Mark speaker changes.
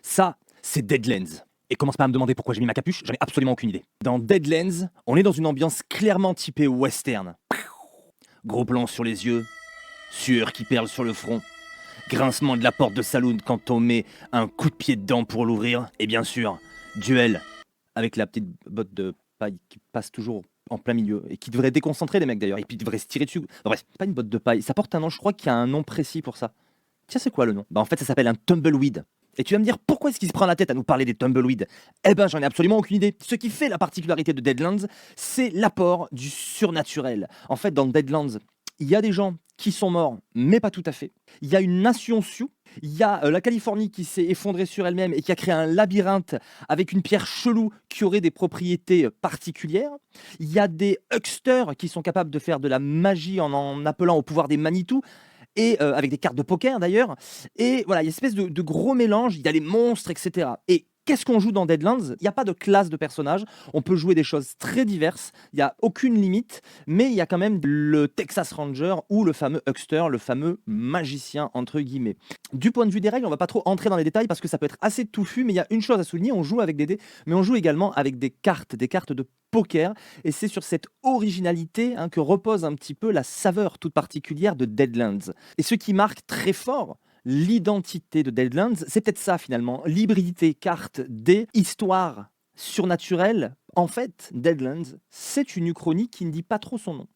Speaker 1: Ça, c'est Deadlands. Et commence pas à me demander pourquoi j'ai mis ma capuche, j'en ai absolument aucune idée. Dans Deadlands, on est dans une ambiance clairement typée western. Gros plan sur les yeux, sueur qui perle sur le front, grincement de la porte de saloon quand on met un coup de pied dedans pour l'ouvrir, et bien sûr, duel avec la petite botte de paille qui passe toujours en plein milieu et qui devrait déconcentrer les mecs d'ailleurs, et puis devrait se tirer dessus. En bref, c'est pas une botte de paille, ça porte un nom, je crois qu'il y a un nom précis pour ça. Tiens, c'est quoi le nom? Bah en fait, ça s'appelle un tumbleweed. Et tu vas me dire pourquoi est-ce qu'il se prend la tête à nous parler des tumbleweeds? Eh ben, j'en ai absolument aucune idée. Ce qui fait la particularité de Deadlands, c'est l'apport du surnaturel. En fait, dans Deadlands, il y a des gens qui sont morts, mais pas tout à fait. Il y a une nation Sioux. Il y a la Californie qui s'est effondrée sur elle-même et qui a créé un labyrinthe avec une pierre chelou qui aurait des propriétés particulières. Il y a des hucksters qui sont capables de faire de la magie en appelant au pouvoir des Manitou et avec des cartes de poker d'ailleurs. Et voilà, il y a une espèce de gros mélange, il y a les monstres, etc. Et qu'est-ce qu'on joue dans Deadlands? Il n'y a pas de classe de personnages, on peut jouer des choses très diverses, il n'y a aucune limite, mais il y a quand même le Texas Ranger ou le fameux Huckster, le fameux magicien, entre guillemets. Du point de vue des règles, on va pas trop entrer dans les détails parce que ça peut être assez touffu, mais il y a une chose à souligner, on joue avec des dés, mais on joue également avec des cartes de poker, et c'est sur cette originalité que repose un petit peu la saveur toute particulière de Deadlands. Et ce qui marque très fort l'identité de Deadlands, c'est peut-être ça finalement, l'hybridité carte dés, histoire surnaturelle. En fait, Deadlands, c'est une uchronie qui ne dit pas trop son nom.